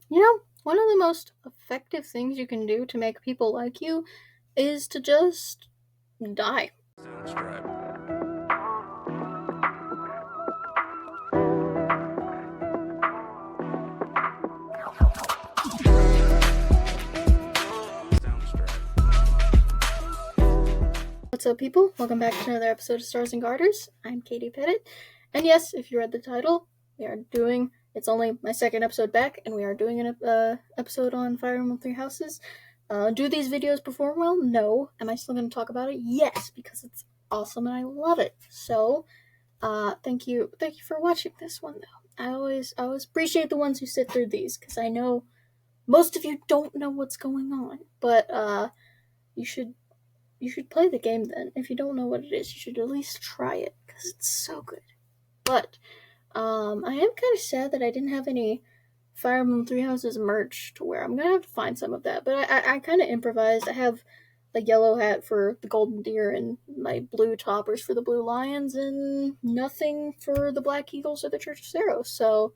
One of the most effective things you can do to make people like you is to just die. Soundstripe. Soundstripe. What's up, people? Welcome back to another episode of Stars and Garters. I'm Katie Pettit, and yes, if you read the title, it's only my second episode back, and we are doing an episode on Fire Emblem Three Houses. Do these videos perform well? No. Am I still going to talk about it? Yes, because it's awesome and I love it. So, thank you for watching this one, though. I always appreciate the ones who sit through these, because I know most of you don't know what's going on, but you should play the game then. If you don't know what it is, you should at least try it, because it's so good. But I am kind of sad that I didn't have any Fire Emblem Three Houses merch to wear. I'm gonna have to find some of that. But I kind of improvised. I have a yellow hat for the golden deer and my blue toppers for the blue lions and nothing for the black eagles or the Church of Saros. So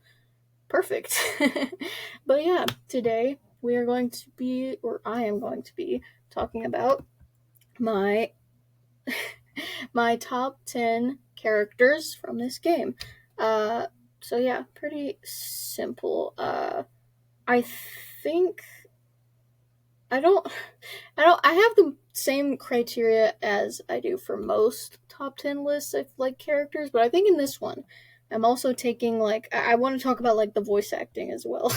perfect. But yeah, today we are going to be, or I am going to be, talking about my my top 10 characters from this game. So yeah, pretty simple. I think I don't I have the same criteria as I do for most top 10 lists of like characters, but I think in this one I'm also taking like I want to talk about like the voice acting as well.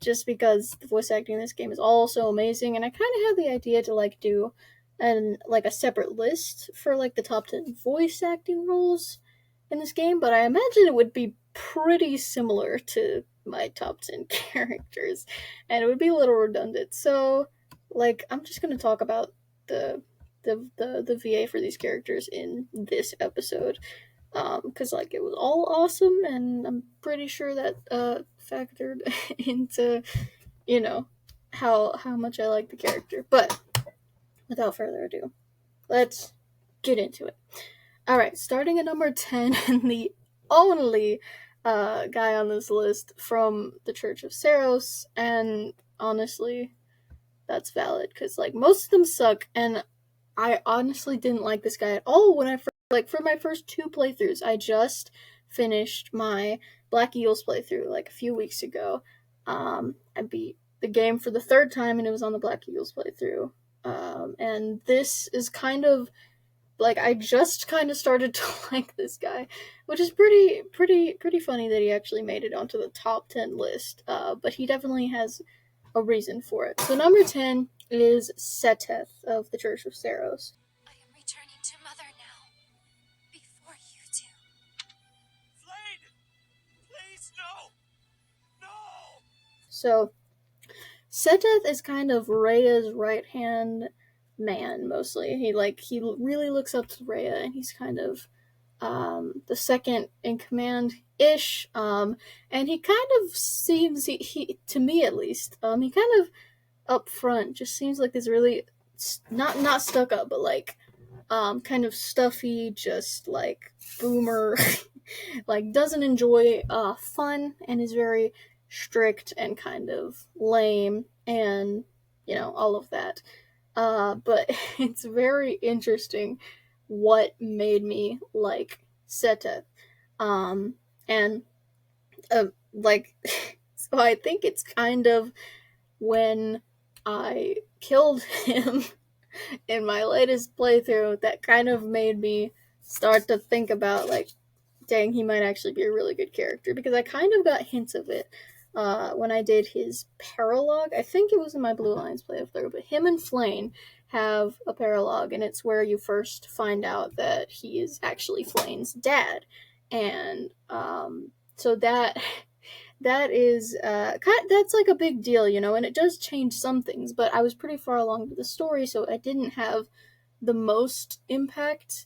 Just because the voice acting in this game is also amazing, and I kind of had the idea to like do a separate list for like the top 10 voice acting roles in this game, but I imagine it would be pretty similar to my top 10 characters, and it would be a little redundant. So like I'm just gonna talk about the VA for these characters in this episode, because like it was all awesome, and I'm pretty sure that factored into you know how much I like the character. But without further ado, let's get into it. All right, starting at number 10, and the only guy on this list from the Church of Saros, and honestly, that's valid because like most of them suck, and I honestly didn't like this guy at all when I first, like for my first two playthroughs. I just finished my Black Eagles playthrough like a few weeks ago. I beat the game for the third time, and it was on the Black Eagles playthrough. And this is kind of like I just kind of started to like this guy, which is pretty funny that he actually made it onto the top 10 list. But he definitely has a reason for it. So number 10 is Seteth of the Church of Saros. I am returning to Mother now, before you do. Flade! Please, no! No! So Seteth is kind of Rhea's right hand man mostly. He really looks up to Rhea, and he's kind of the second in command ish. And he kind of seems he to me at least he kind of up front just seems like this really not stuck up, but like kind of stuffy, just like boomer, like doesn't enjoy fun, and is very strict and kind of lame, and all of that. But it's very interesting what made me like Seta. And like so I think it's kind of when I killed him in my latest playthrough that kind of made me start to think about like, dang, he might actually be a really good character, because I kind of got hints of it when I did his paralogue. I think it was in my Blue Lions playthrough, but him and Flayn have a paralogue, and it's where you first find out that he is actually Flayn's dad, and so that is that's like a big deal, and it does change some things. But I was pretty far along with the story, so I didn't have the most impact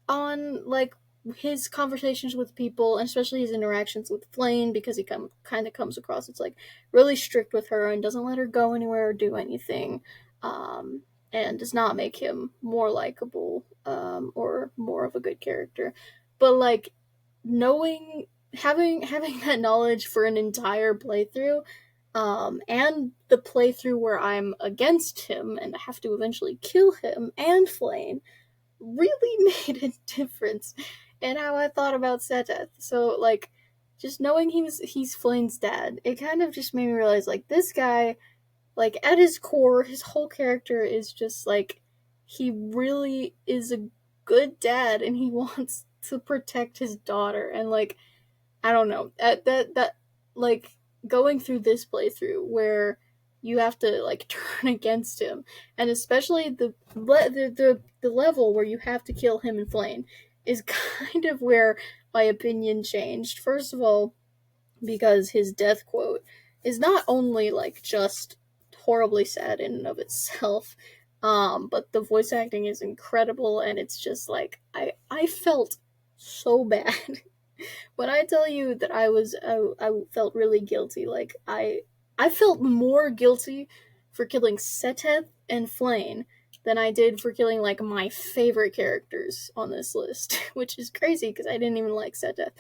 on like his conversations with people, and especially his interactions with Flayn, because he kind of comes across as like really strict with her and doesn't let her go anywhere or do anything, and does not make him more likable or more of a good character. But like knowing having that knowledge for an entire playthrough and the playthrough where I'm against him and have to eventually kill him and Flame really made a difference in how I thought about Seteth. So like just knowing he's Flame's dad, it kind of just made me realize like this guy, like at his core, his whole character is just like he really is a good dad and he wants to protect his daughter and like I don't know. That like going through this playthrough where you have to like turn against him, and especially the level where you have to kill him and Flame is kind of where my opinion changed. First of all, because his death quote is not only like just horribly sad in and of itself, but the voice acting is incredible, and it's just like I felt so bad when I tell you that I felt really guilty. Like I felt more guilty for killing Seteth and Flame than I did for killing like my favorite characters on this list, which is crazy because I didn't even like Seteth.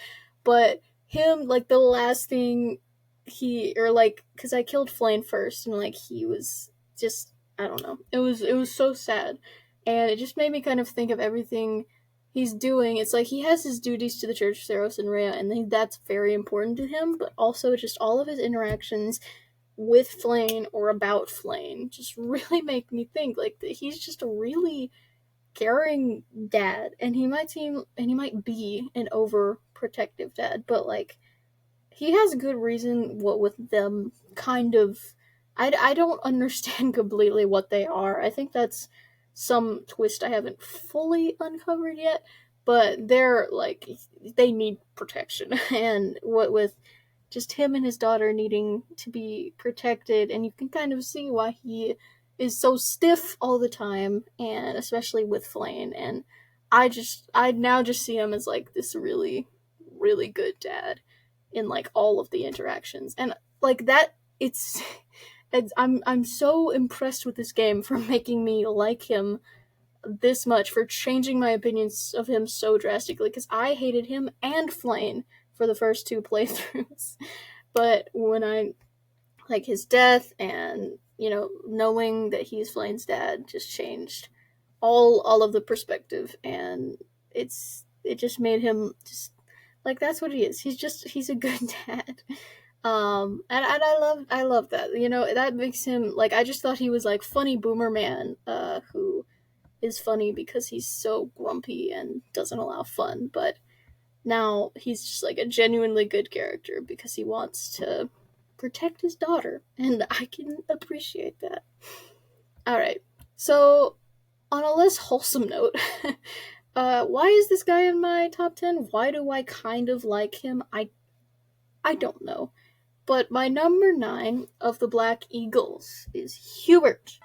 But him, like the last thing he or like because I killed Flame first and like he was just I don't know. It was so sad, and it just made me kind of think of everything he's doing. It's like he has his duties to the Church of Theros and Rhea, and that's very important to him, but also just all of his interactions with Flame or about Flame just really make me think like that he's just a really caring dad, and he might be an overprotective dad, but like he has good reason what with them kind of I don't understand completely what they are. I think that's some twist I haven't fully uncovered yet, but they're like they need protection and what with just him and his daughter needing to be protected, and you can kind of see why he is so stiff all the time, and especially with Flame. And I now just see him as like this really really good dad in like all of the interactions, and like that I'm so impressed with this game for making me like him this much, for changing my opinions of him so drastically, because I hated him and Flame for the first two playthroughs. But when I like his death and knowing that he's Flame's dad just changed all of the perspective, and it just made him just like that's what he is. He's a good dad. And I love that. That makes him like I just thought he was like funny boomer man who is funny because he's so grumpy and doesn't allow fun, but now he's just like a genuinely good character because he wants to protect his daughter, and I can appreciate that. All right, so on a less wholesome note, why is this guy in my top 10? Why do I kind of like him? I don't know. But my number 9 of the Black Eagles is Hubert.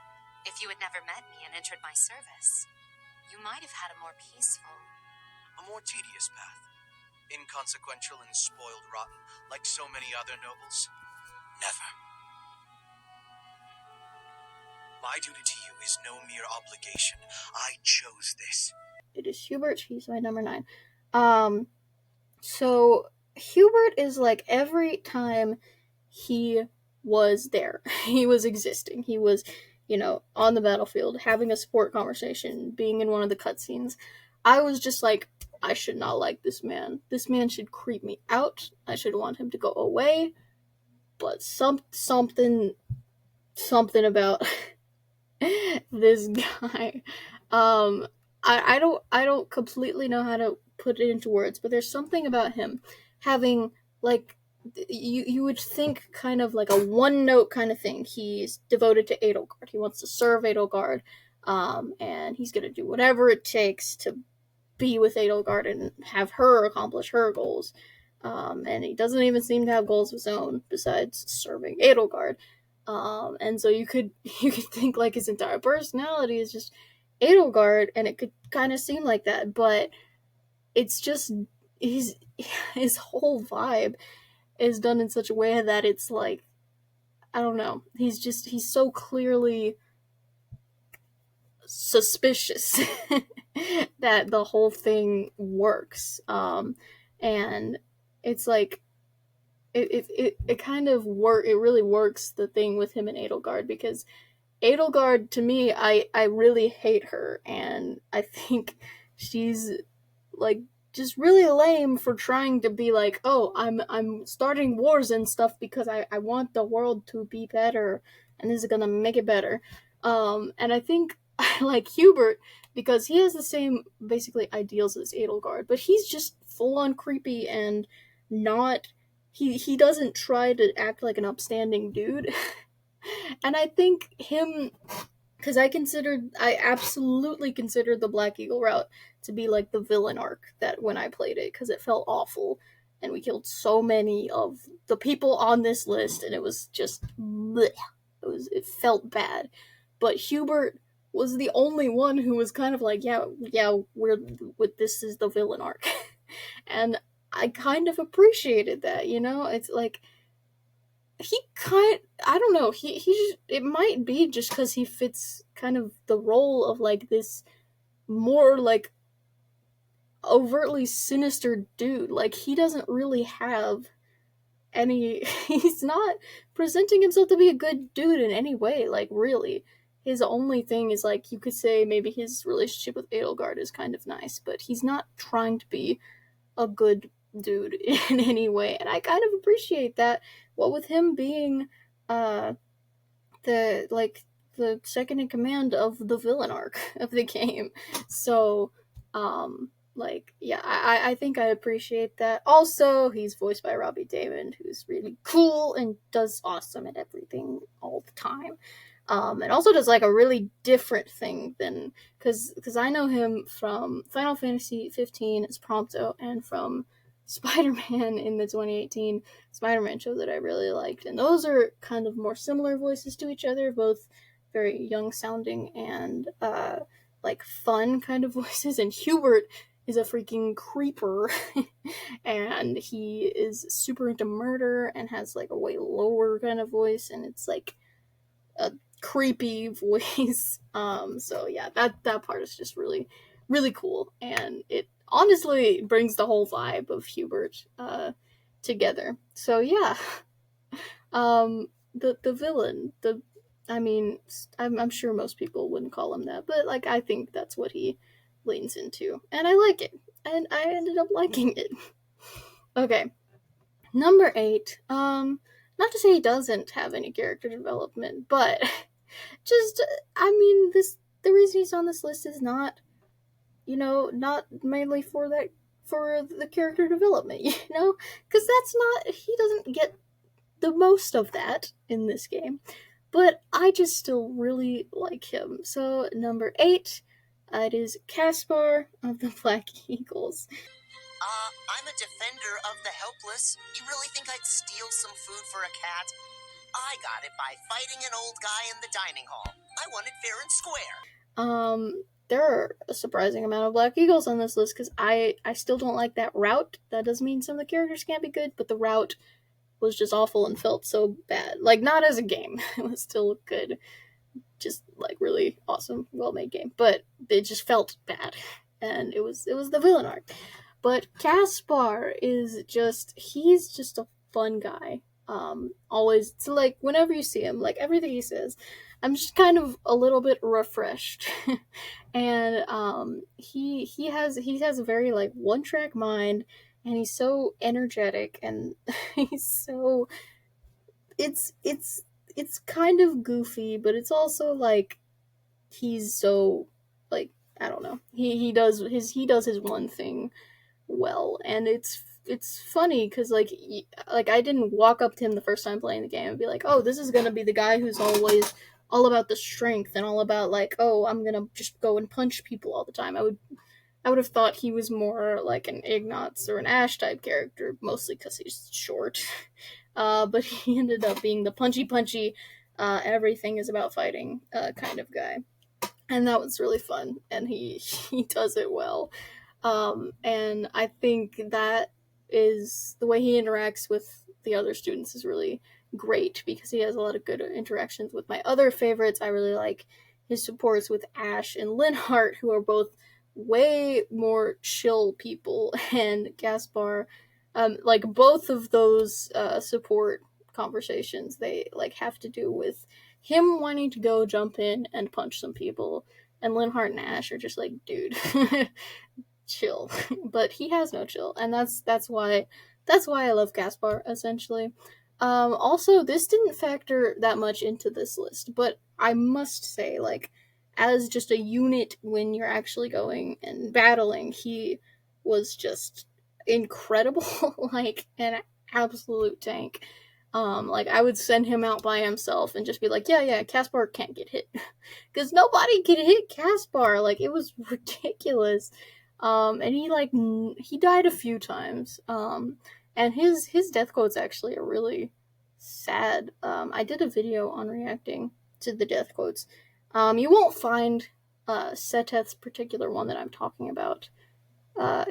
If you had never met me and entered my service, you might have had a more peaceful. A more tedious path. Inconsequential and spoiled rotten, like so many other nobles? Never. My duty to you is no mere obligation. I chose this. It is Hubert. He's my number 9. So Hubert is like every time he was there, he was existing. He was, on the battlefield, having a support conversation, being in one of the cutscenes. I was just like, I should not like this man. This man should creep me out. I should want him to go away. But something about this guy. I don't completely know how to put it into words, but there's something about him having like you would think kind of like a one note kind of thing. He's devoted to Edelgard. He wants to serve Edelgard, and he's gonna do whatever it takes to be with Edelgard and have her accomplish her goals. And he doesn't even seem to have goals of his own besides serving Edelgard. And so you could think like his entire personality is just Edelgard, and it could kind of seem like that, but it's just his whole vibe is done in such a way that it's like I don't know. He's so clearly suspicious that the whole thing works. And it's like it kind of it really works, the thing with him and Edelgard, because Edelgard, to me, I really hate her, and I think she's like just really lame for trying to be like, oh, I'm starting wars and stuff because I want the world to be better, and this is gonna make it better. And I think I like Hubert because he has the same basically ideals as Edelgard, but he's just full on creepy and not. He doesn't try to act like an upstanding dude. And I think him, because I absolutely considered the Black Eagle route to be like the villain arc that when I played it, because it felt awful, and we killed so many of the people on this list, and it was just bleh. It felt bad. But Hubert was the only one who was kind of like, yeah, we're with this is the villain arc, and I kind of appreciated that. It's like he kind I don't know, he just, it might be just because he fits kind of the role of like this more like overtly sinister dude. Like he doesn't really have any he's not presenting himself to be a good dude in any way, like really. His only thing is like, you could say maybe his relationship with Edelgard is kind of nice, but he's not trying to be a good dude in any way, and I kind of appreciate that. What with him being uh the second in command of the villain arc of the game. So like, yeah, I think I appreciate that. Also, he's voiced by Robbie Daymond, who's really cool and does awesome at everything all the time. And also does like a really different thing than, because I know him from Final Fantasy 15 as Prompto, and from Spider-Man in the 2018 Spider-Man show that I really liked. And those are kind of more similar voices to each other, both very young sounding and like fun kind of voices. And Hubert is a freaking creeper and he is super into murder and has like a way lower kind of voice, and it's like a creepy voice. So yeah, that part is just really, really cool, and it honestly brings the whole vibe of Hubert together. So yeah, the villain, I mean, I'm sure most people wouldn't call him that, but like I think that's what he leans into, and I like it, and I ended up liking it. Okay, number 8. Not to say he doesn't have any character development, but just, I mean, this the reason he's on this list is not, not mainly for that, for the character development, because that's not, he doesn't get the most of that in this game, but I just still really like him. So number 8, it is Caspar of the Black Eagles. I'm a defender of the helpless. You really think I'd steal some food for a cat? I got it by fighting an old guy in the dining hall. I want it fair and square. There are a surprising amount of Black Eagles on this list, because I still don't like that route. That doesn't mean some of the characters can't be good, but the route was just awful and felt so bad. Like, not as a game. It was still good. Just, like, really awesome, well-made game. But it just felt bad. And it was the villain arc. But Caspar is just, he's just a fun guy. Always, so like, whenever you see him, like, everything he says, I'm just kind of a little bit refreshed. And he has a very like one-track mind, and he's so energetic, and he's so, it's kind of goofy, but it's also like, he's so, like, I don't know, he does his one thing well, and it's funny because like I didn't walk up to him the first time playing the game and be like, oh, this is gonna be the guy who's always all about the strength and all about like, oh, I'm gonna just go and punch people all the time. I would have thought he was more like an Ignatz or an Ash type character, mostly because he's short. But he ended up being the punchy, everything is about fighting kind of guy, and that was really fun. And he does it well. And I think that is the way he interacts with the other students is really great, because he has a lot of good interactions with my other favorites. I really like his supports with Ash and Linhardt, who are both way more chill people, and Gaspar Like both of those support conversations, they like have to do with him wanting to go jump in and punch some people, and Linhart and Ash are just like, dude, chill. But he has no chill, and that's why I love Gaspar essentially. Also, this didn't factor that much into this list, but I must say, like, as just a unit when you're actually going and battling, he was just incredible, like an absolute tank. Like I would send him out by himself and just be like, yeah, Caspar can't get hit, because nobody could hit Caspar. Like it was ridiculous. And he died a few times. And his death quotes actually are really sad. I did a video on reacting to the death quotes. You won't find Seteth's particular one that I'm talking about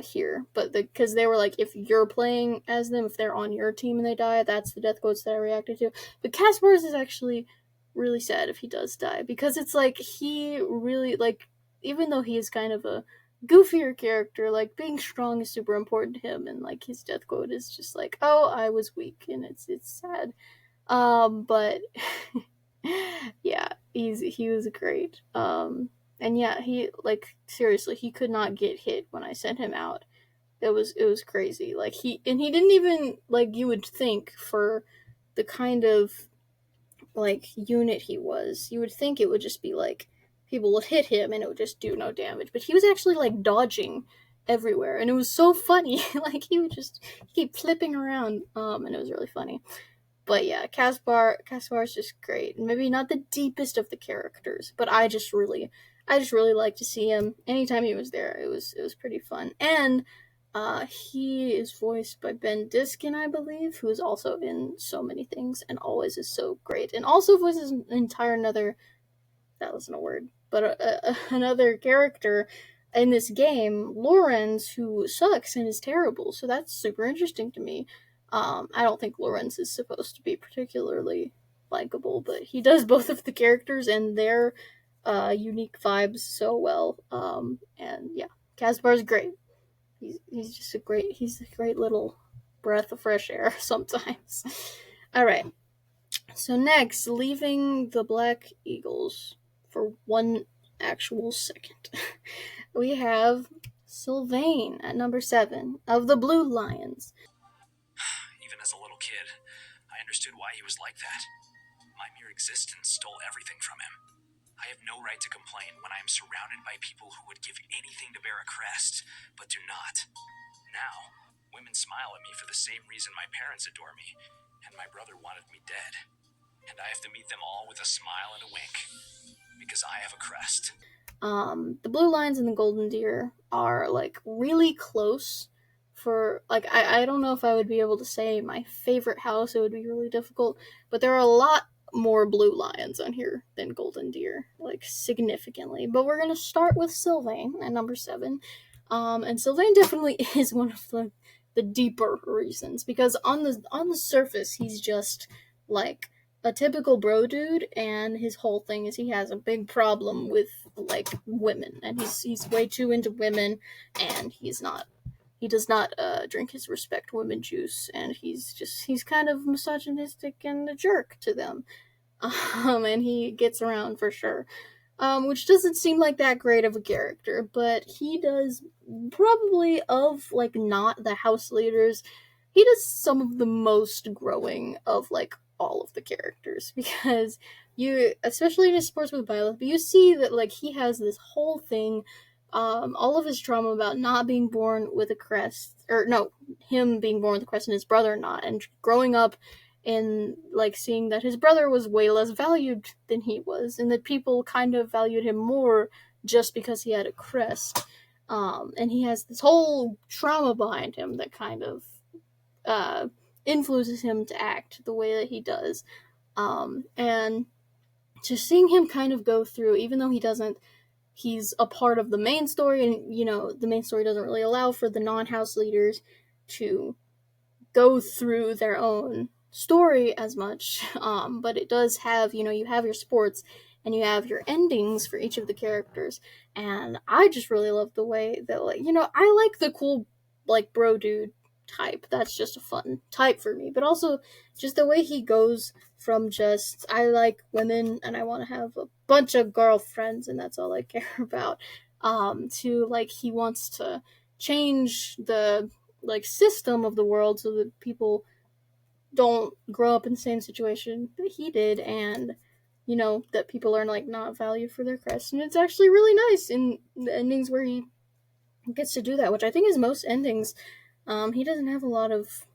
here, but because they were like, if you're playing as them, if they're on your team and they die, that's the death quotes that I reacted to. But Caspar's is actually really sad if he does die, because it's like he really, like, even though he is kind of a goofier character, like being strong is super important to him, and like his death quote is just like, oh, I was weak, and it's sad. But yeah, he was great. And yeah, he, like, seriously, he could not get hit when I sent him out. It was crazy. Like he didn't even, like, you would think for the kind of like unit he was, you would think it would just be like people would hit him and it would just do no damage, but he was actually like dodging everywhere, and it was so funny. Like he would just keep flipping around, and it was really funny. But yeah, Caspar is just great. Maybe not the deepest of the characters, but I just really like to see him. Anytime he was there, it was pretty fun. And he is voiced by Ben Diskin, I believe, who is also in so many things and always is so great. And also voices an entire another, that wasn't a word, but another character in this game, Lorenz, who sucks and is terrible. So that's super interesting to me. I don't think Lorenz is supposed to be particularly likable, but he does both of the characters and their unique vibes so well. And yeah, Caspar's great. He's just he's a great little breath of fresh air sometimes. All right. So next, leaving the Black Eagles for one actual second, we have Sylvain at number 7 of the Blue Lions. Even as a little kid, I understood why he was like that. My mere existence stole everything from him. I have no right to complain when I am surrounded by people who would give anything to bear a crest, but do not. Now, women smile at me for the same reason my parents adore me, and my brother wanted me dead. And I have to meet them all with a smile and a wink, because I have a crest. The Blue Lions and the Golden Deer are like really close. For like, I don't know if I would be able to say my favorite house. It would be really difficult, but there are a lot more Blue Lions on here than Golden Deer, like significantly. But we're gonna start with Sylvain at number 7. And Sylvain definitely is one of the deeper reasons, because on the surface he's just like a typical bro dude, and his whole thing is he has a big problem with like women, and he's way too into women, and he does not drink his respect women juice, and he's kind of misogynistic and a jerk to them. And he gets around for sure. Which doesn't seem like that great of a character, but he does, probably of like not the house leaders, he does some of the most growing of like all of the characters, because you, especially in his sports with Violet, but you see that like he has this whole thing, all of his trauma about not being born with a crest, or no, him being born with a crest and his brother not, and growing up and like seeing that his brother was way less valued than he was, and that people kind of valued him more just because he had a crest. And he has this whole trauma behind him that kind of influences him to act the way that he does. And just seeing him kind of go through, even though he's a part of the main story, and the main story doesn't really allow for the non-house leaders to go through their own story as much, but it does have, you have your sports and you have your endings for each of the characters, and I just really love the way that, like, I like the cool, like, bro dude type. That's just a fun type for me. But also, just the way he goes from just, I like women and I want to have a bunch of girlfriends and that's all I care about, to, like, he wants to change the, like, system of the world so that people don't grow up in the same situation that he did, and that people are, like, not valued for their crest. And it's actually really nice in the endings where he gets to do that, which I think is most endings. He doesn't have a lot of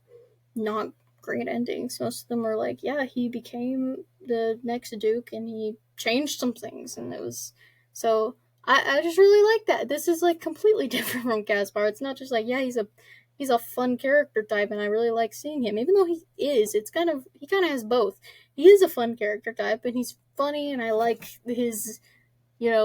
not great endings. Most of them are like, yeah, he became the next Duke and he changed some things, and it was so. I just really like that. This is, like, completely different from Caspar. It's not just like, yeah, he's a fun character type, and I really like seeing him. Even though he kind of has both. He is a fun character type, and he's funny, and I like his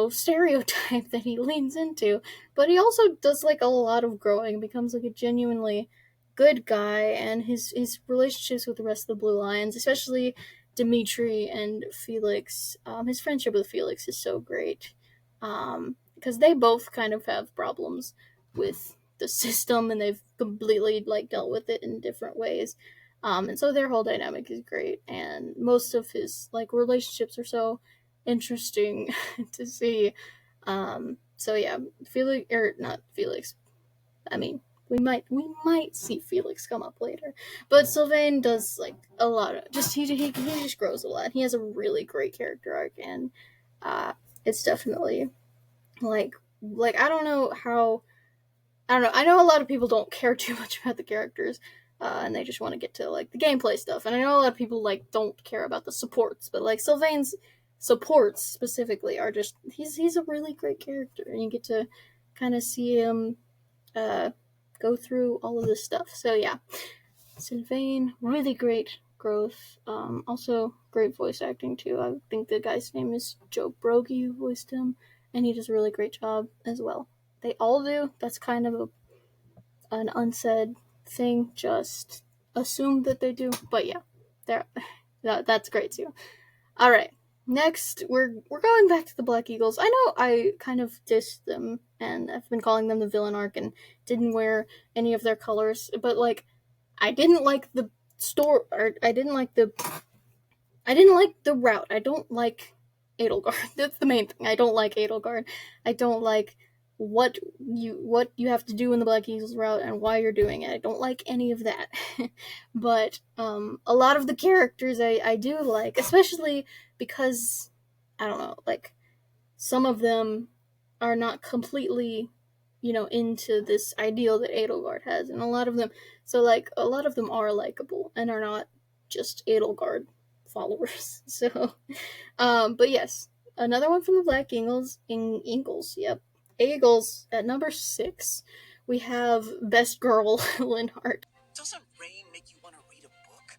stereotype that he leans into. But he also does, like, a lot of growing, becomes, like, a genuinely good guy, and his relationships with the rest of the Blue Lions, especially Dimitri and Felix, his friendship with Felix is so great. Because they both kind of have problems with the system, and they've completely, like, dealt with it in different ways. And so their whole dynamic is great, and most of his, like, relationships are so interesting to see. So yeah, Felix, or not Felix. I mean, we might see Felix come up later, but Sylvain does, like, a lot of just he just grows a lot. He has a really great character arc, and it's definitely like I don't know how. I don't know. I know a lot of people don't care too much about the characters, and they just want to get to, like, the gameplay stuff. And I know a lot of people, like, don't care about the supports, but, like, Sylvain's supports specifically are just he's a really great character, and you get to kind of see him go through all of this stuff. So yeah, Sylvain, really great growth. Also great voice acting too. I think the guy's name is Joe Brogy who voiced him, and he does a really great job as well. They all do. That's kind of an unsaid thing. Just assume that they do. But yeah, that's great too. All right. Next, we're going back to the Black Eagles. I know I kind of dissed them, and I've been calling them the villain arc, and didn't wear any of their colors. But, like, I didn't like the store, or I didn't like the route. I don't like Edelgard. That's the main thing. I don't like Edelgard. I don't like what you have to do in the Black Eagles route and why you're doing it. I don't like any of that. But a lot of the characters I do like, especially because, I don't know, like, some of them are not completely, into this ideal that Edelgard has, and a lot of them are likable and are not just Edelgard followers. So, but yes, another one from the Black Eagles. Yep, Eagles at number 6. We have Best Girl Linhardt. Doesn't rain make you want to read a book?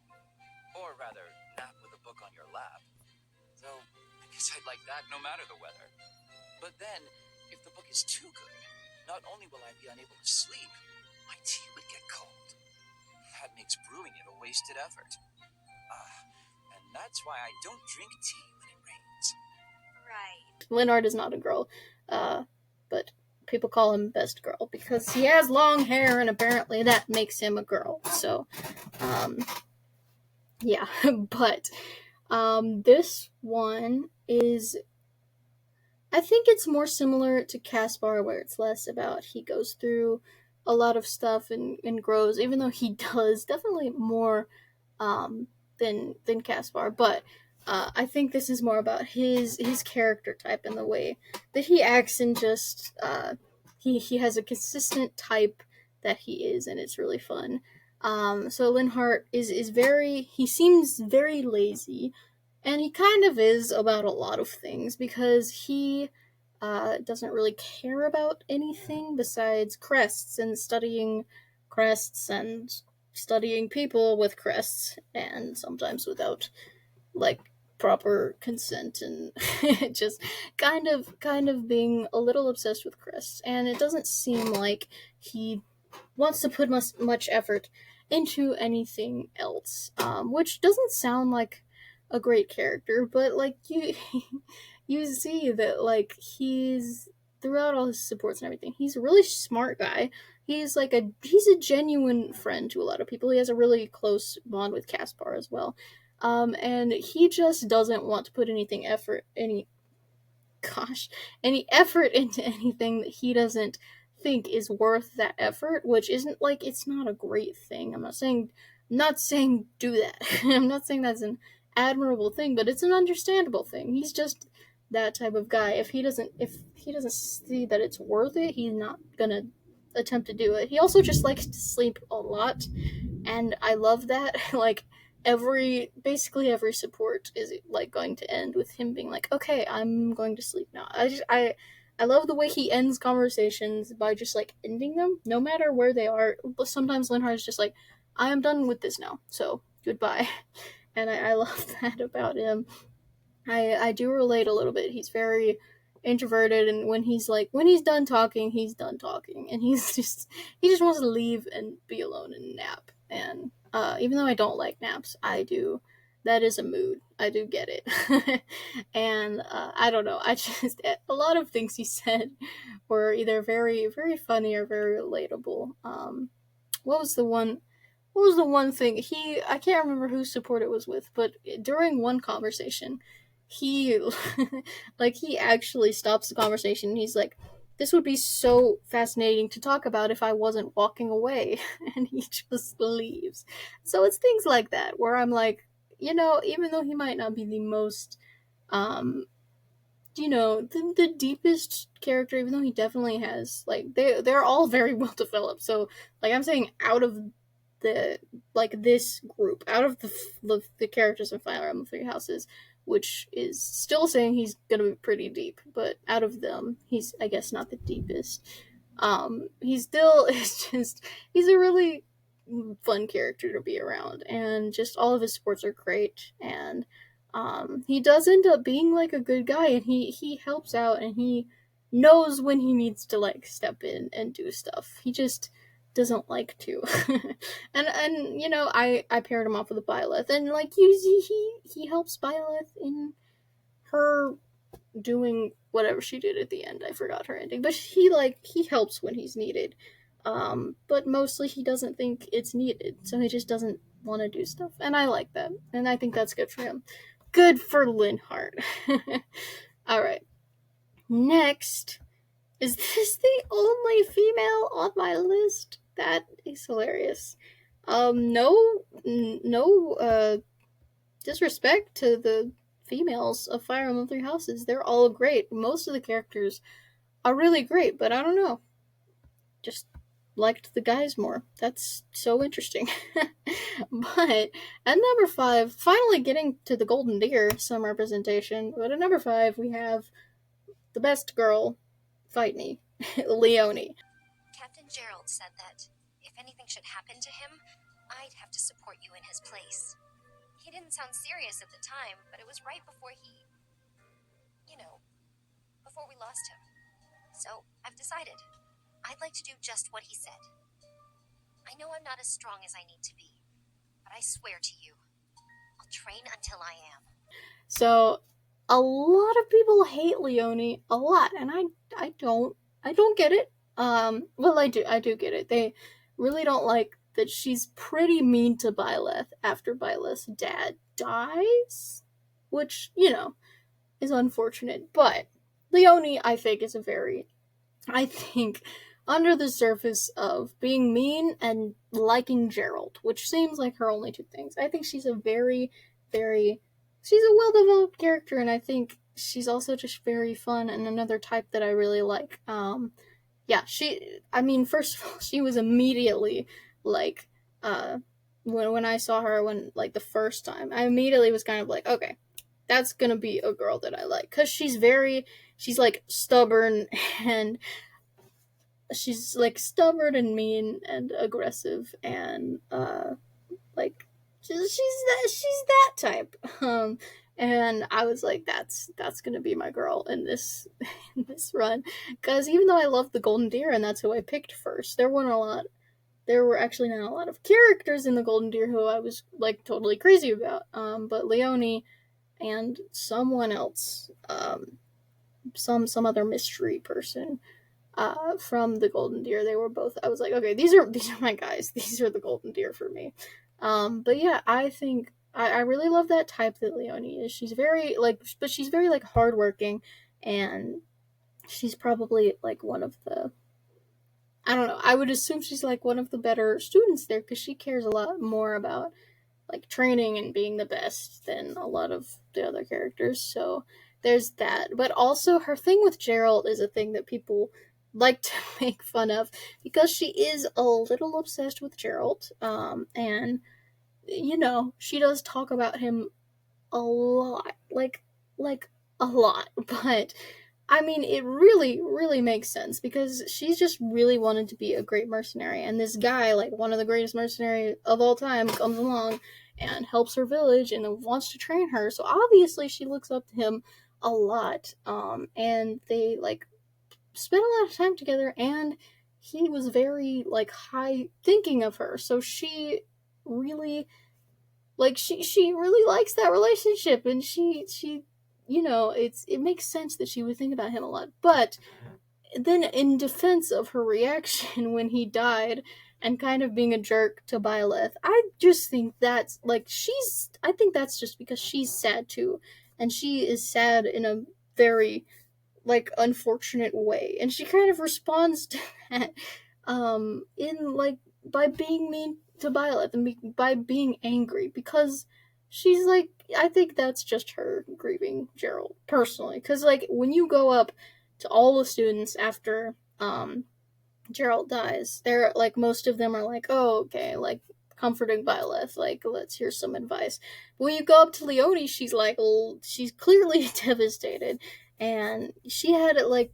Or rather, nap with a book on your lap. Though, I guess I'd like that no matter the weather. But then, if the book is too good, not only will I be unable to sleep, my tea would get cold. That makes brewing it a wasted effort. And that's why I don't drink tea when it rains. Right. Linhardt is not a girl, but people call him Best Girl because he has long hair, and apparently that makes him a girl. So, yeah, but this one is, I think it's more similar to Caspar, where it's less about he goes through a lot of stuff and grows, even though he does definitely more than Caspar. But I think this is more about his character type and the way that he acts, and just he has a consistent type that he is, and it's really fun. So Linhardt is he seems very lazy, and he kind of is about a lot of things, because he doesn't really care about anything besides crests and studying crests and studying people with crests, and sometimes without, like, proper consent, and just kind of being a little obsessed with crests. And it doesn't seem like he wants to put much effort into anything else, which doesn't sound like a great character, but, like, you see that, like, he's throughout all his supports and everything, he's a really smart guy, he's a genuine friend to a lot of people. He has a really close bond with Caspar as well. And he just doesn't want to put any effort into anything that he doesn't think is worth that effort, which isn't like it's not a great thing. I'm not saying do that. I'm not saying that's an admirable thing, but it's an understandable thing. He's just that type of guy. If he doesn't see that it's worth it, he's not gonna attempt to do it. He also just likes to sleep a lot, and I love that. Like basically every support is like going to end with him being like, "Okay, I'm going to sleep now." I love the way he ends conversations by just like ending them, no matter where they are. Sometimes Linhart's just like, "I am done with this now, so goodbye," and I love that about him. I do relate a little bit. He's very introverted, and when he's done talking, he's done talking, and he just wants to leave and be alone and nap. And even though I don't like naps, I do. That is a mood. I do get it. And I don't know. I just a lot of things he said were either very very funny or very relatable. What was the one? What was the one thing I can't remember whose support it was with, but during one conversation, he he actually stops the conversation and he's like, "This would be so fascinating to talk about if I wasn't walking away," and he just leaves. So it's things like that where I'm like, even though he might not be the most um the deepest character, even though he definitely has they're all very well developed. So I'm saying out of the this group, out of the characters in Fire Emblem Three Houses, which is still saying he's gonna be pretty deep, but out of them, he's I guess not the deepest. He's still it's just he's a really fun character to be around, and just all of his sports are great, and he does end up being like a good guy, and he helps out, and he knows when he needs to step in and do stuff. He just doesn't like to. And I paired him off with a Byleth, and he helps Byleth in her doing whatever she did at the end. I forgot her ending, but he helps when he's needed. But mostly he doesn't think it's needed, so he just doesn't want to do stuff, and I like that, and I think that's good for him. Good for Linhart. All right. Next, is this the only female on my list? That is hilarious. No disrespect to the females of Fire Emblem Three Houses. They're all great. Most of the characters are really great, but I don't know. Just liked the guys more. That's so interesting. But at number 5, finally getting to the Golden Deer, some representation. But at number 5, we have the best girl, fight me, Leonie. Captain Gerald said that if anything should happen to him, I'd have to support you in his place. He didn't sound serious at the time, but it was right before before we lost him. So I've decided I'd like to do just what he said. I know I'm not as strong as I need to be, but I swear to you, I'll train until I am. So a lot of people hate Leonie a lot, and I don't get it. Well, I do get it. They really don't like that she's pretty mean to Byleth after Byleth's dad dies, which is unfortunate. But Leonie, I think, I think under the surface of being mean and liking Gerald, which seems like her only two things. I think she's a she's a well-developed character, and I think she's also just very fun and another type that I really like. First of all, she was immediately like, when I saw her the first time, I immediately was kind of like, okay, that's gonna be a girl that I like, because she's stubborn, and she's stubborn and mean and aggressive, and she's that type. And I was like, that's gonna be my girl in this in this run, because even though I love the Golden Deer and that's who I picked first, there were actually not a lot of characters in the Golden Deer who I was totally crazy about. But Leonie and someone else, some other mystery person, from the Golden Deer. They were both. I was like, okay, these are my guys. These are the Golden Deer for me. But yeah, I think I really love that type that Leonie is. She's very but she's very like hardworking, and she's probably like one of the. I don't know. I would assume she's like one of the better students there because she cares a lot more about like training and being the best than a lot of the other characters. So there's that. But also her thing with Gerald is a thing that people like to make fun of because she is a little obsessed with Gerald. And you know, she does talk about him a lot. Like a lot. But I mean, it really, really makes sense because she's just really wanted to be a great mercenary, and this guy, like one of the greatest mercenaries of all time, comes along and helps her village and wants to train her. So obviously, she looks up to him a lot. And they like spent a lot of time together, and he was very like high thinking of her. So she really she really likes that relationship, and she you know it makes sense that she would think about him a lot. But then in defense of her reaction when he died and kind of being a jerk to Byleth, I just think that's like I think that's just because she's sad too, and she is sad in a very like unfortunate way, and she kind of responds to that in like by being mean to Violet and by being angry because she's like I think that's just her grieving Gerald personally because like when you go up to all the students after Gerald dies, they're like most of them are like, oh okay, like comforting Violet, like let's hear some advice. But when you go up to Leonie, she's like she's clearly devastated, and she had like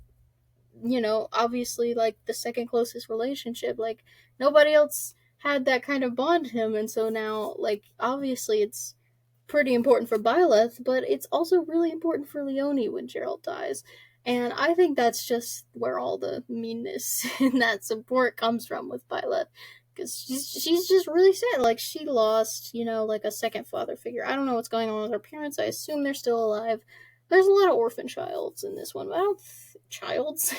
you know, obviously like the second closest relationship. Like nobody else had that kind of bond to him, and so now like obviously it's pretty important for Byleth, but it's also really important for Leonie when Gerald dies. And I think that's just where all the meanness and that support comes from with Byleth. Because she's just really sad. Like, she lost, you know, like a second father figure. I don't know what's going on with her parents. I assume they're still alive. There's a lot of orphan childs in this one, but I don't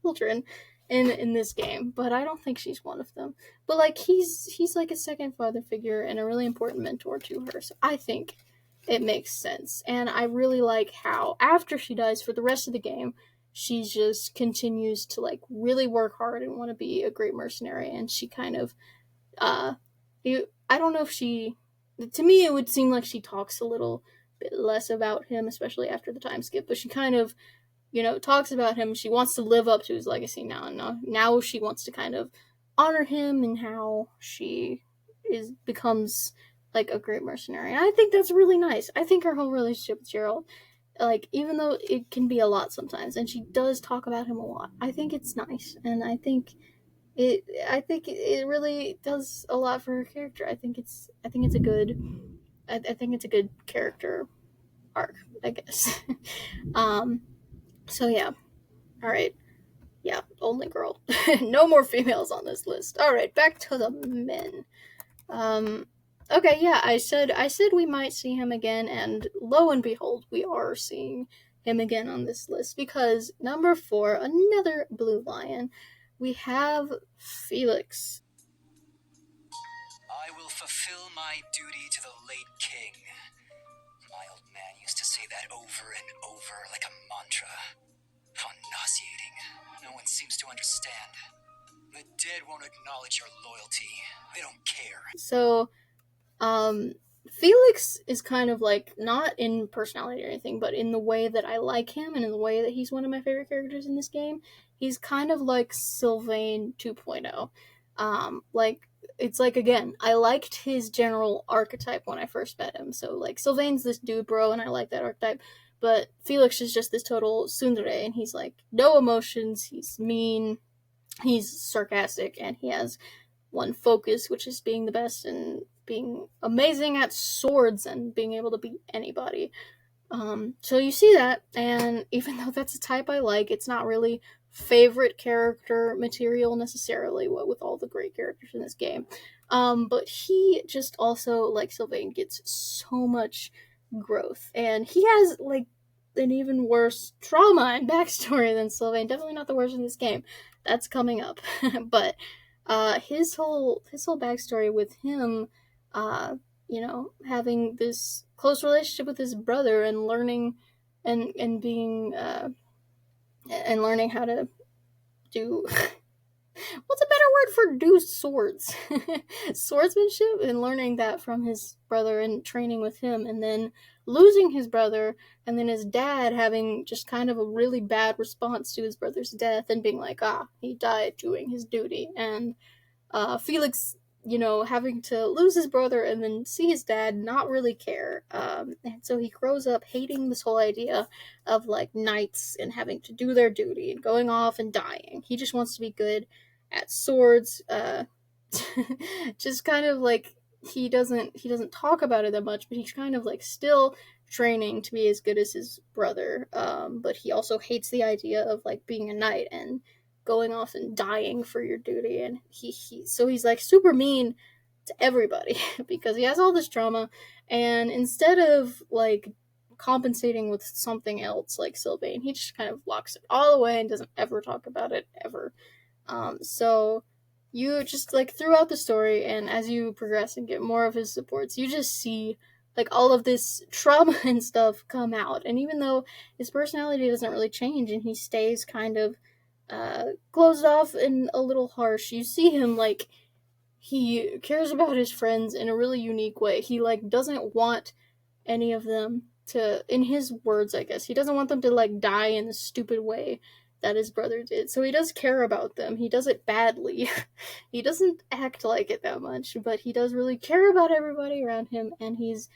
children in this game, but I don't think she's one of them. But like he's like a second father figure and a really important mentor to her. So I think it makes sense. And I really like how after she dies for the rest of the game, she just continues to like really work hard and want to be a great mercenary, and she kind of uh I don't know if she to me it would seem like she talks a little bit less about him, especially after the time skip, but she kind of you know, talks about him. She wants to live up to his legacy now, and now she wants to kind of honor him and how she becomes like a great mercenary. And I think that's really nice. I think her whole relationship with Gerald, like even though it can be a lot sometimes, and she does talk about him a lot, I think it's nice, and I think it really does a lot for her character. I think it's a good I think it's a good character arc, I guess. um so yeah. All right. Yeah, only girl. No more females on this list. All right, back to the men. Um okay, yeah, I said we might see him again, and lo and behold, we are seeing him again on this list because number 4, another blue lion. We have Felix. I will fulfill my duty to the late king. My old man used to say that over and over like a mantra. How nauseating. No one seems to understand. The dead won't acknowledge your loyalty. They don't care. So, Felix is kind of like not in personality or anything, but in the way that I like him and in the way that he's one of my favorite characters in this game. He's kind of like Sylvain 2.0. Like it's like again, I liked his general archetype when I first met him. So like Sylvain's this dude bro, and I like that archetype. But Felix is just this total tsundere, and he's like no emotions. He's mean. He's sarcastic, and he has one focus, which is being the best and being amazing at swords and being able to beat anybody. So you see that, and even though that's a type I like, it's not really favorite character material necessarily, what with all the great characters in this game. But he just also, like Sylvain, gets so much growth, and he has like an even worse trauma and backstory than Sylvain. Definitely not the worst in this game. That's coming up. But his whole backstory with him, having this close relationship with his brother and learning and being and learning how to do what's a better word for do swords? Swordsmanship, and learning that from his brother and training with him, and then losing his brother, and then his dad having just kind of a really bad response to his brother's death and being like, he died doing his duty. And Felix, having to lose his brother and then see his dad not really care. And so he grows up hating this whole idea of like knights and having to do their duty and going off and dying. He just wants to be good at swords. Just kind of like he doesn't talk about it that much, but he's kind of like still training to be as good as his brother. But he also hates the idea of like being a knight and going off and dying for your duty. And so he's like super mean to everybody because he has all this trauma, and instead of like compensating with something else like Sylvain, he just kind of locks it all away and doesn't ever talk about it ever. So you just like throughout the story, and as you progress and get more of his supports, you just see like all of this trauma and stuff come out. And even though his personality doesn't really change and he stays kind of closed off and a little harsh, you see him like he cares about his friends in a really unique way. He like doesn't want any of them to, in his words, I guess, he doesn't want them to like die in the stupid way that his brother did. So he does care about them. He does it badly. He doesn't act like it that much, but he does really care about everybody around him, and he's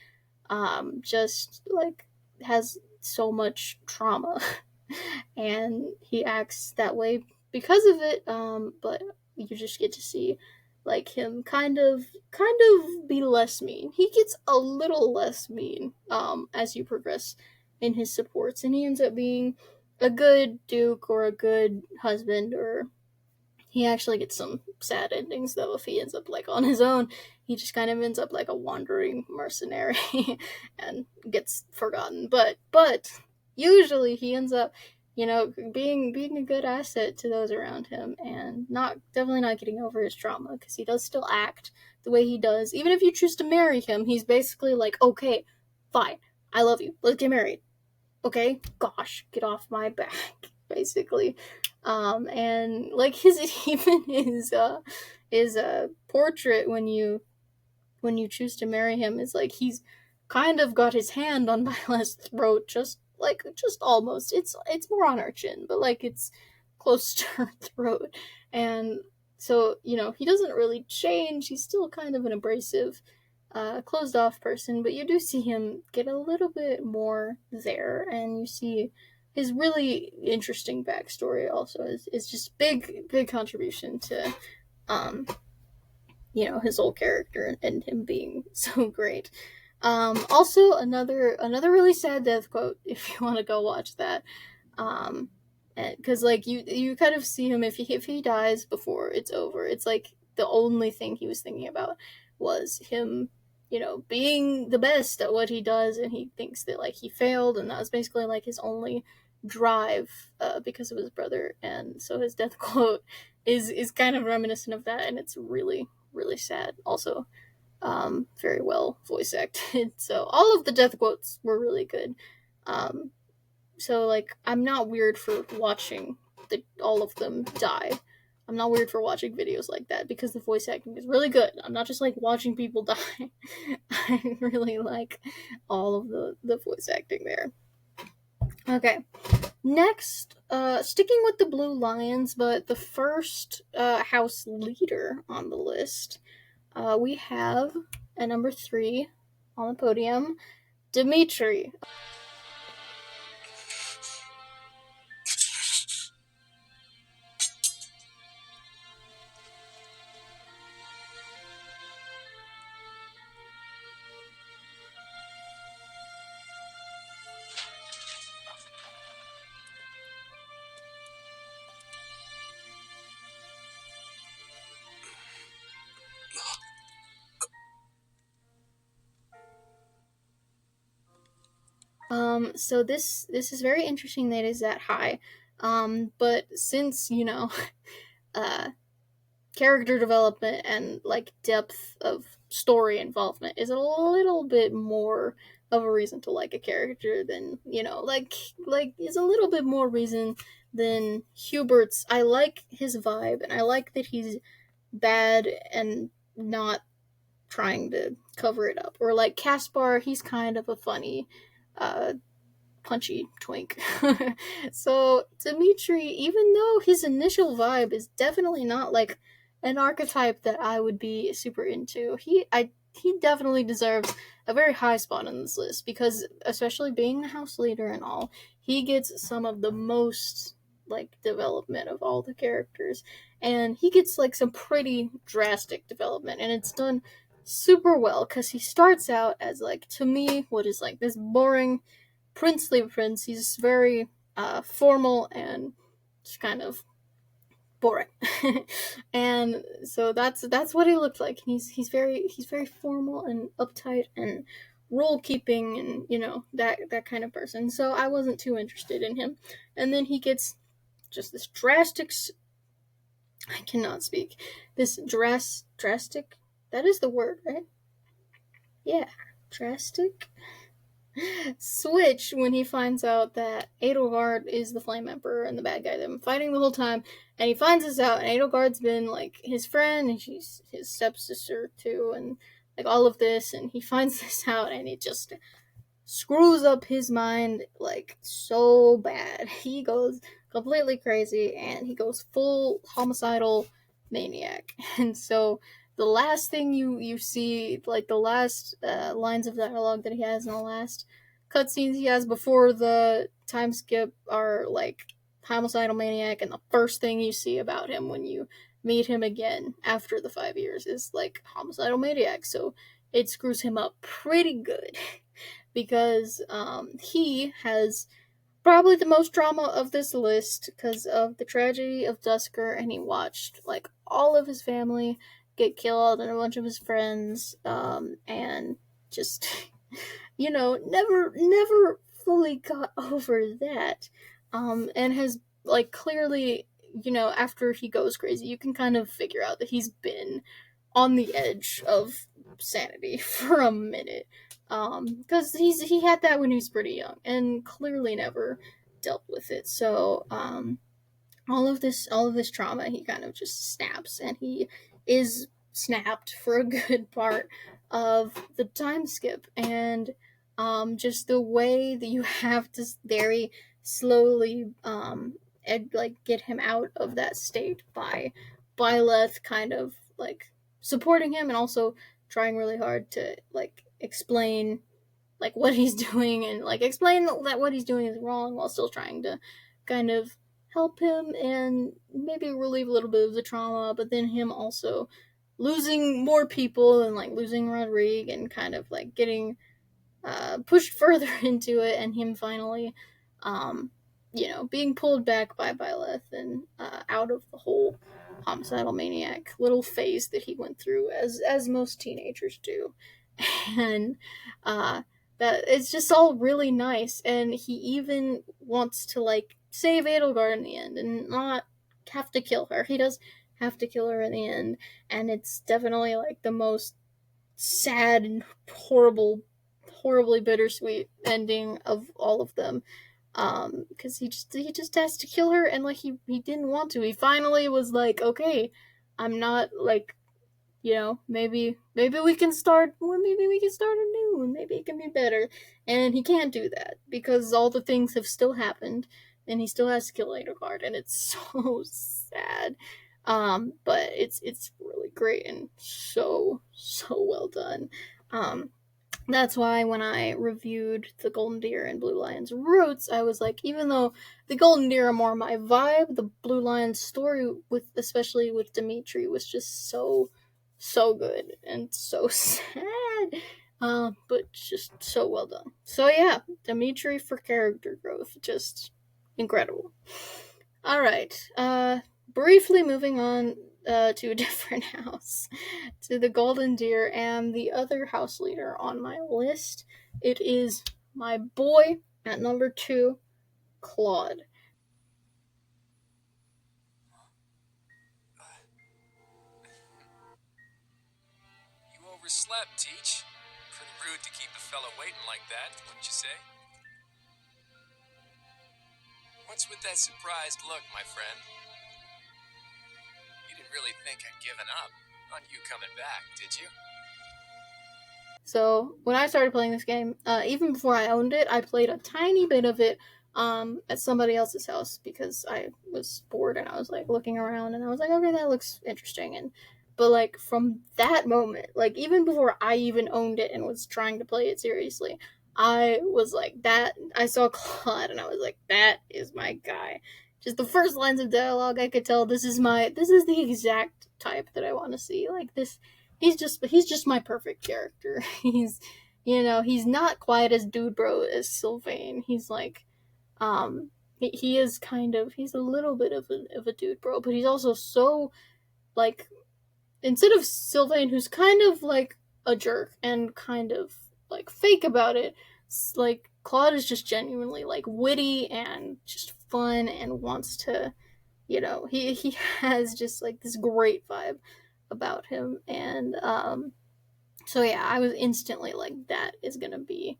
just like has so much trauma. And he acts that way because of it, but you just get to see like him kind of be less mean. He gets a little less mean as you progress in his supports, and he ends up being a good duke or a good husband, or he actually gets some sad endings though. If he ends up like on his own, he just kind of ends up like a wandering mercenary and gets forgotten. But usually he ends up, being a good asset to those around him, and definitely not getting over his trauma, because he does still act the way he does. Even if you choose to marry him, he's basically like, okay, fine, I love you, let's get married. Okay, gosh, get off my back, basically. And like his portrait when you choose to marry him is like he's kind of got his hand on Lila's throat, just almost. It's more on her chin, but like it's close to her throat. And so, he doesn't really change. He's still kind of an abrasive, closed off person, but you do see him get a little bit more there, and you see his really interesting backstory also is just big contribution to his whole character and him being so great. Also another really sad death quote, if you want to go watch that, because like you kind of see him, if he dies before it's over, it's like the only thing he was thinking about was him being the best at what he does, and he thinks that like he failed, and that was basically like his only drive, because of his brother. And so his death quote is kind of reminiscent of that, and it's really sad. Also, very well voice acted. So all of the death quotes were really good. So like I'm not weird for watching all of them die. I'm not weird for watching videos like that, because the voice acting is really good. I'm not just like watching people die. I really like all of the voice acting there. Okay, next, sticking with the Blue Lions, but the first house leader on the list, we have at number 3 on the podium, Dimitri. So this is very interesting that it is that high. But since, uh, character development and like depth of story involvement is a little bit more of a reason to like a character than, like is a little bit more reason than Hubert's. I like his vibe and I like that he's bad and not trying to cover it up. Or like Caspar, he's kind of a funny uh punchy twink. So Dimitri, even though his initial vibe is definitely not like an archetype that I would be super into, he definitely deserves a very high spot on this list because, especially being the house leader and all, he gets some of the most like development of all the characters, and he gets like some pretty drastic development, and it's done super well because he starts out as like, to me, what is like this boring princely prince. He's very formal and just kind of boring. And so that's what he looked like. He's very formal and uptight and rule keeping, and that kind of person. So I wasn't too interested in him. And then he gets just this drastic, I cannot speak, this drastic, that is the word, right? Yeah, drastic switch when he finds out that Edelgard is the Flame Emperor and the bad guy they've been fighting the whole time. And he finds this out, and Edelgard's been like his friend, and she's his stepsister too, and like all of this. And he finds this out, and it just screws up his mind like so bad. He goes completely crazy and he goes full homicidal maniac. And so the last thing you see, like the last lines of dialogue that he has in the last cutscenes he has before the time skip are like homicidal maniac, and the first thing you see about him when you meet him again after the 5 years is like homicidal maniac. So it screws him up pretty good. Because he has probably the most drama of this list because of the tragedy of Dusker, and he watched like all of his family get killed and a bunch of his friends, and just never fully got over that, and has like clearly, after he goes crazy, you can kind of figure out that he's been on the edge of sanity for a minute, because he had that when he was pretty young and clearly never dealt with it. So all of this trauma, he kind of just snaps, and he is snapped for a good part of the time skip. And just the way that you have to very slowly like get him out of that state by Byleth kind of like supporting him and also trying really hard to like explain like what he's doing, and like explain that what he's doing is wrong while still trying to kind of help him and maybe relieve a little bit of the trauma, but then him also losing more people and like losing Rodrigue and kind of like getting pushed further into it, and him finally being pulled back by Byleth and out of the whole homicidal maniac little phase that he went through, as most teenagers do. And that it's just all really nice, and he even wants to like save Edelgard in the end and not have to kill her. He does have to kill her in the end, and it's definitely like the most sad and horribly bittersweet ending of all of them. Because he just has to kill her, and like he didn't want to. He finally was like, okay, I'm not like, maybe we can start, or maybe we can start anew, and maybe it can be better. And he can't do that because all the things have still happened, and he still has to kill Edelgard, and it's so sad. But it's really great and so well done. That's why when I reviewed the Golden Deer and Blue Lion's Roots, I was like, even though the Golden Deer are more my vibe, the Blue Lion's story, especially with Dimitri, was just so good and so sad. But just so well done. So yeah, Dimitri for character growth, just incredible. All right. Briefly moving on to a different house, to the Golden Deer and the other house leader on my list. It is my boy, At number 2, Claude. You overslept, Teach. Pretty rude to keep a fella waiting like that, wouldn't you say? What's with that surprised look, my friend? You didn't really think I'd given up on you coming back, did you? So when I started playing this game, even before I owned it, I played a tiny bit of it at somebody else's house because I was bored and I was like looking around and I was like, okay, that looks interesting. And but like from that moment, like even before I even owned it and was trying to play it seriously, I was like that. I saw Claude and I was like, that is my guy. Just the first lines of dialogue, I could tell this is the exact type that I want to see. Like this, he's just my perfect character. He's not quite as dude bro as Sylvain. He's like he is kind of he's a little bit of a dude bro, but he's also so like instead of Sylvain who's kind of like a jerk and kind of like fake about it, like Claude is just genuinely like witty and just fun and wants to he has just like this great vibe about him and so yeah, I was instantly like, that is gonna be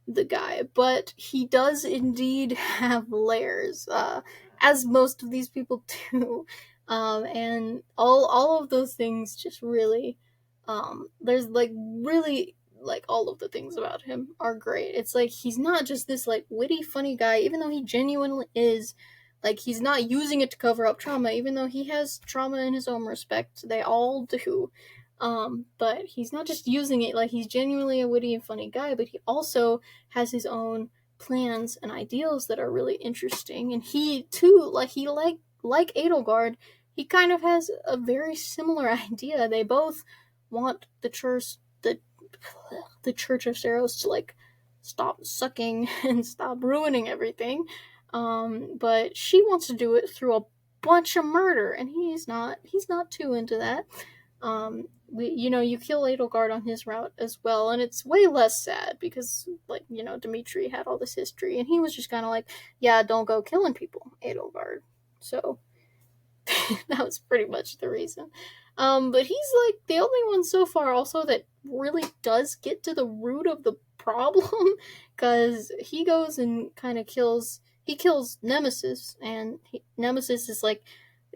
the guy. But he does indeed have layers, as most of these people do. And all of those things just really there's like really like all of the things about him are great. It's like he's not just this like witty, funny guy, even though he genuinely is. Like he's not using it to cover up trauma, even though he has trauma in his own respect. They all do. But he's not just using it, like he's genuinely a witty and funny guy, but he also has his own plans and ideals that are really interesting. And he too, like Edelgard, he kind of has a very similar idea. They both want the Church of Saros to like stop sucking and stop ruining everything. But she wants to do it through a bunch of murder, and he's not too into that. You kill Edelgard on his route as well, and it's way less sad because, like, Dimitri had all this history, and he was just kind of like, yeah, don't go killing people, Edelgard. So that was pretty much the reason. But he's like the only one so far also that really does get to the root of the problem, because he goes and kind of kills Nemesis, and Nemesis is like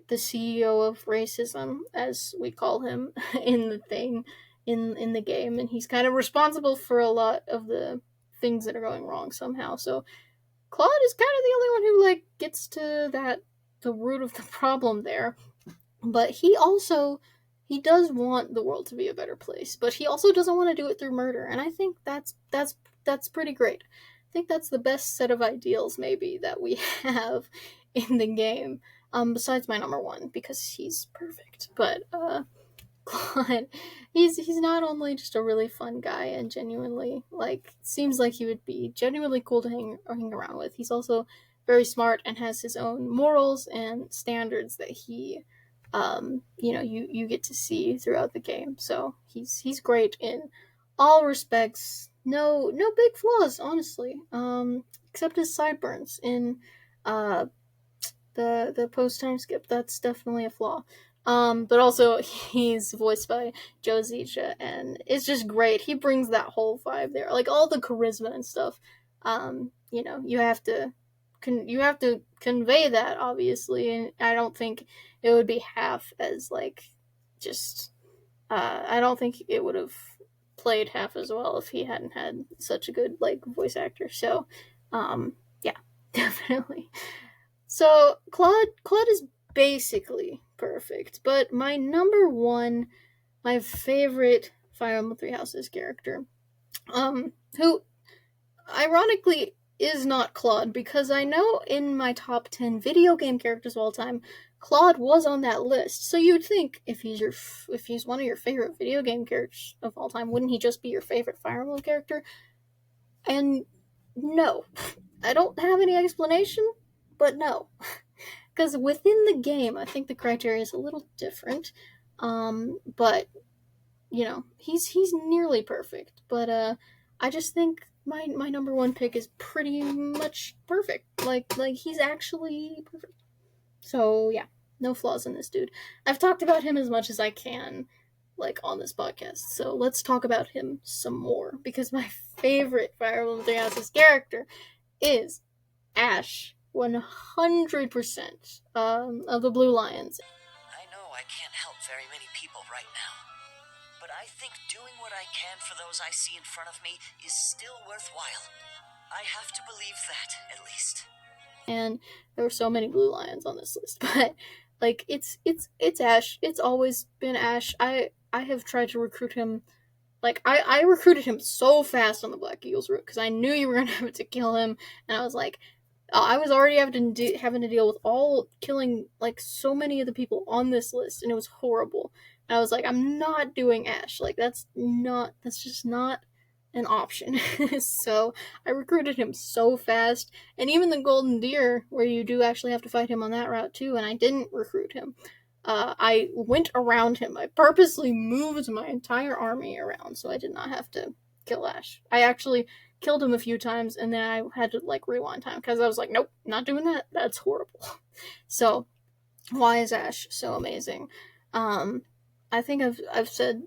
the CEO of racism, as we call him in the thing, in the game, and he's kind of responsible for a lot of the things that are going wrong somehow. So Claude is kind of the only one who like gets to the root of the problem there. But he does want the world to be a better place, but he also doesn't want to do it through murder, and I think that's pretty great. I think that's the best set of ideals maybe that we have in the game. Besides my number one, because he's perfect. But Claude, he's not only just a really fun guy and genuinely like seems like he would be genuinely cool to hang around with. He's also very smart and has his own morals and standards that he you get to see throughout the game. So he's great in all respects. No big flaws, honestly. Except his sideburns in uh the post time skip. That's definitely a flaw. But also he's voiced by Joe Zisha, and it's just great. He brings that whole vibe there, like all the charisma and stuff. You have to convey that obviously, and I don't think it would be half as like just. I don't think it would have played half as well if he hadn't had such a good like voice actor. So, yeah, definitely. So Claude is basically perfect, but my number one, my favorite Fire Emblem Three Houses character, who ironically is not Claude, because I know in my top 10 video game characters of all time, Claude was on that list. So you'd think if he's one of your favorite video game characters of all time, wouldn't he just be your favorite Fire Emblem character? And no, I don't have any explanation, but no. Because within the game, I think the criteria is a little different. But he's nearly perfect. But I just think my number one pick is pretty much perfect. Like he's actually perfect. So yeah, no flaws in this dude. I've talked about him as much as I can, like on this podcast. So let's talk about him some more because my favorite Fire Emblem Three Houses character is Ash. 100% of the Blue Lions. I know I can't help very many people right now, but I think doing what I can for those I see in front of me is still worthwhile. I have to believe that, at least. And there were so many Blue Lions on this list, but like it's Ash. It's always been Ash. I have tried to recruit him. Like I recruited him so fast on the Black Eagles route because I knew you were gonna have to kill him, and I was like, I was already having to deal with killing like so many of the people on this list, and it was horrible. And I was like, I'm not doing Ash. Like that's just not an option. So I recruited him so fast, and even the Golden Deer, where you do actually have to fight him on that route too, and I didn't recruit him. I went around him. I purposely moved my entire army around so I did not have to kill Ash. I actually killed him a few times, and then I had to like rewind time because I was like, nope, not doing that. That's horrible. So why is Ash so amazing? I think I've said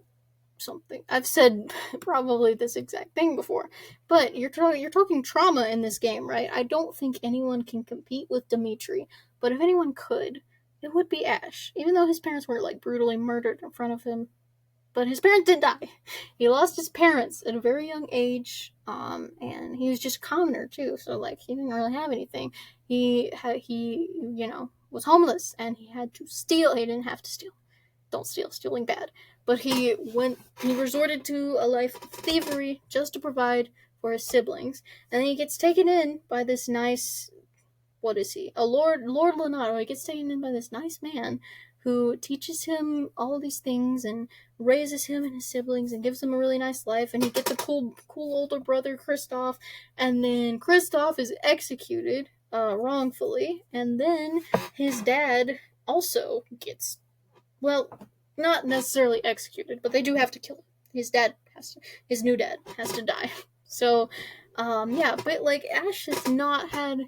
something. I've said probably this exact thing before, but you're talking trauma in this game, right? I don't think anyone can compete with Dimitri, but if anyone could, it would be Ash. Even though his parents were like brutally murdered in front of him, but his parents did die. He lost his parents at a very young age, and he was just a commoner too. So like he didn't really have anything. He was homeless, and he had to steal. He didn't have to steal. Don't steal. Stealing bad. But he resorted to a life of thievery just to provide for his siblings, and then he gets taken in by this nice. What is he? A Lord Leonardo. He gets taken in by this nice man who teaches him all these things and raises him and his siblings and gives him a really nice life, and he gets a cool older brother, Kristoff, and then Kristoff is executed wrongfully, and then his dad also gets, well, not necessarily executed, but they do have to kill him. His new dad has to die. So, yeah, but like Ash has not had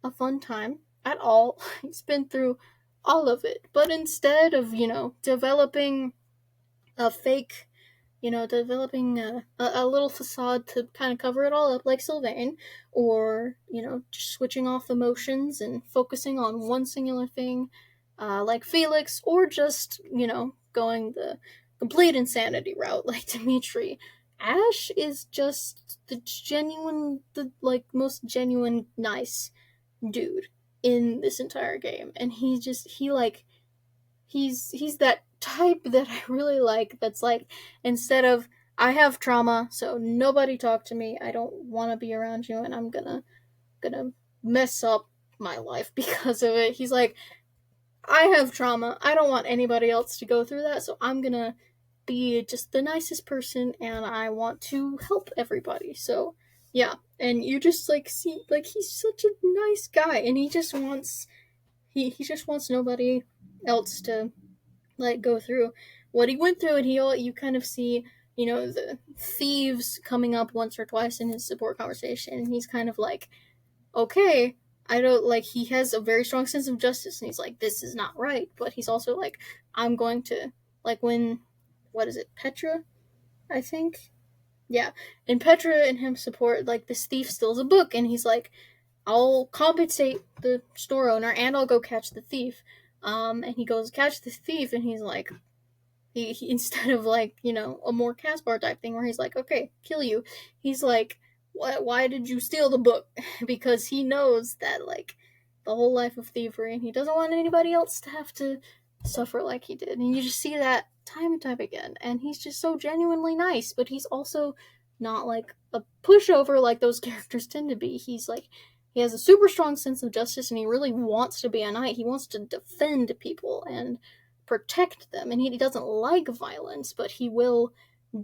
a fun time at all. He's been through all of it, but instead of developing a fake, developing a little facade to kind of cover it all up like Sylvain, or just switching off emotions and focusing on one singular thing, like Felix, or just going the complete insanity route like Dimitri. Ash is just the most genuine nice dude in this entire game, and he's that type that I really like, that's like, instead of I have trauma, so nobody talk to me, I don't want to be around you, and I'm gonna mess up my life because of it. He's like, I have trauma, I don't want anybody else to go through that, so I'm gonna be just the nicest person, and I want to help everybody. So yeah, and you just like see, like, he's such a nice guy, and he just wants nobody else to like go through what he went through. And you kind of see the thieves coming up once or twice in his support conversation, and he's kind of like, okay, I don't like, he has a very strong sense of justice, and he's like, this is not right, but he's also like, I'm going to, like, when, what is it, Petra, I think, yeah, and Petra and him support, like, this thief steals a book, and he's like, I'll compensate the store owner, and I'll go catch the thief. And he goes catch the thief, and he's like, he instead of like a more Caspar type thing where he's like, okay, kill you, he's like, why did you steal the book? Because he knows that like the whole life of thievery, and he doesn't want anybody else to have to suffer like he did. And you just see that time and time again, and he's just so genuinely nice, but he's also not like a pushover like those characters tend to be. He's like, he has a super strong sense of justice, and he really wants to be a knight. He wants to defend people and protect them, and he doesn't like violence, but he will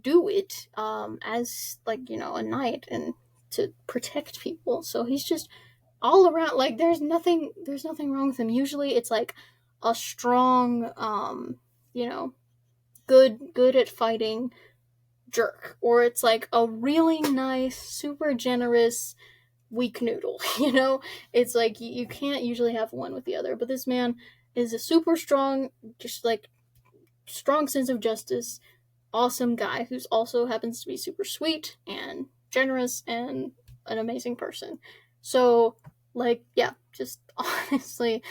do it as like a knight and to protect people. So he's just all around, like, there's nothing wrong with him. Usually it's like a strong good at fighting jerk, or it's like a really nice, super generous, weak noodle, you know? It's like you can't usually have one with the other, but this man is a super strong, just like strong sense of justice, awesome guy who's also happens to be super sweet and generous and an amazing person. So, like, yeah, just honestly,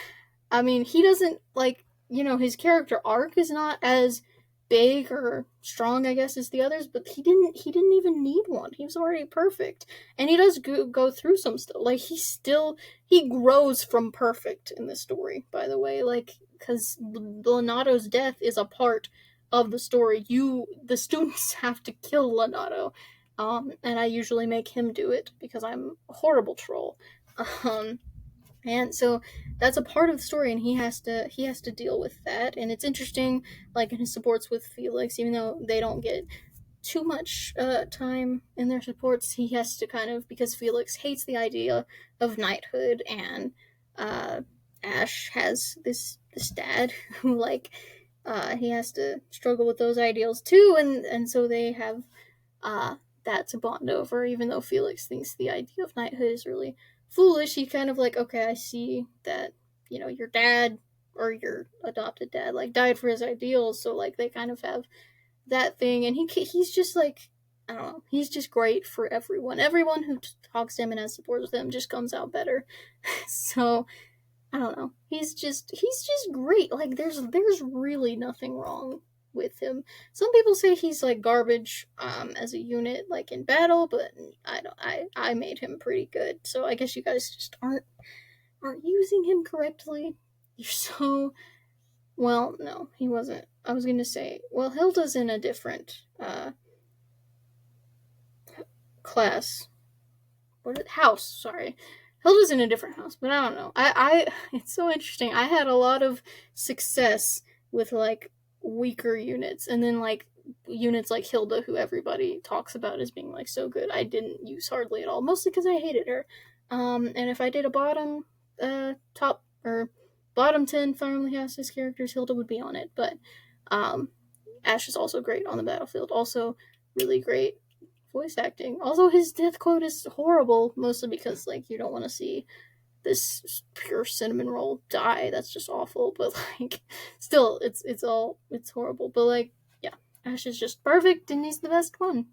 I mean, he doesn't like, his character arc is not as big or strong, I guess, as the others, but he didn't even need one. He was already perfect. And he does go through some stuff. Like, he grows from perfect in this story, by the way, like, cuz Lenato's death is a part of the story. The students have to kill Lenato. And I usually make him do it because I'm a horrible troll. Um and so that's a part of the story, and he has to deal with that. And it's interesting, like in his supports with Felix, even though they don't get too much time in their supports, he has to kind of, because Felix hates the idea of knighthood, and uh, Ash has this dad who, like, he has to struggle with those ideals too, and so they have uh, that to bond over. Even though Felix thinks the idea of knighthood is really foolish, he kind of like, okay, I see that, your dad or your adopted dad like died for his ideals, so like they kind of have that thing, and he's just like, I don't know, he's just great for everyone. Everyone who talks to him and has support with him just comes out better. So I don't know. He's just great. Like there's really nothing wrong with him. Some people say he's like garbage as a unit, like in battle, but I made him pretty good. So I guess you guys just aren't using him correctly. You're so, well, no, he wasn't. I was gonna say, well, Hilda's in a different class. House, sorry. Hilda's in a different house, but I don't know. It's so interesting. I had a lot of success with like weaker units, and then like units like Hilda, who everybody talks about as being like so good, I didn't use hardly at all, mostly because I hated her. And if I did a top or bottom 10 Fire Emblem Houses characters, Hilda would be on it. But um, Ash is also great on the battlefield. Also, really great voice acting. Also, his death quote is horrible, mostly because like you don't want to see this pure cinnamon roll die. That's just awful. But like, still, it's horrible. But like, yeah, Ash is just perfect, and he's the best one.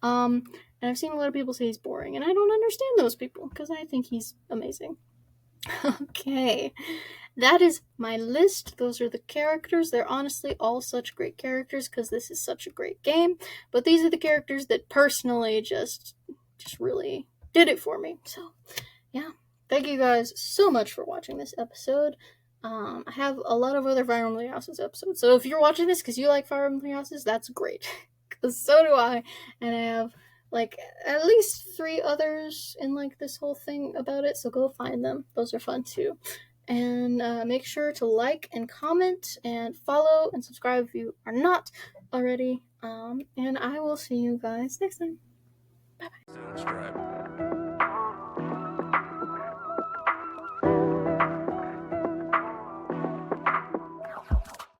And I've seen a lot of people say he's boring, and I don't understand those people because I think he's amazing. Okay, that is my list. Those are the characters. They're honestly all such great characters because this is such a great game. But these are the characters that personally just really did it for me. So, yeah. Thank you guys so much for watching this episode. I have a lot of other Fire Emblem Houses episodes. So if you're watching this because you like Fire Emblem Houses, that's great. Because so do I. And I have like at least 3 others in like this whole thing about it, so go find them. Those are fun too. And make sure to like and comment and follow and subscribe if you are not already. And I will see you guys next time. Bye bye. Soundstripe.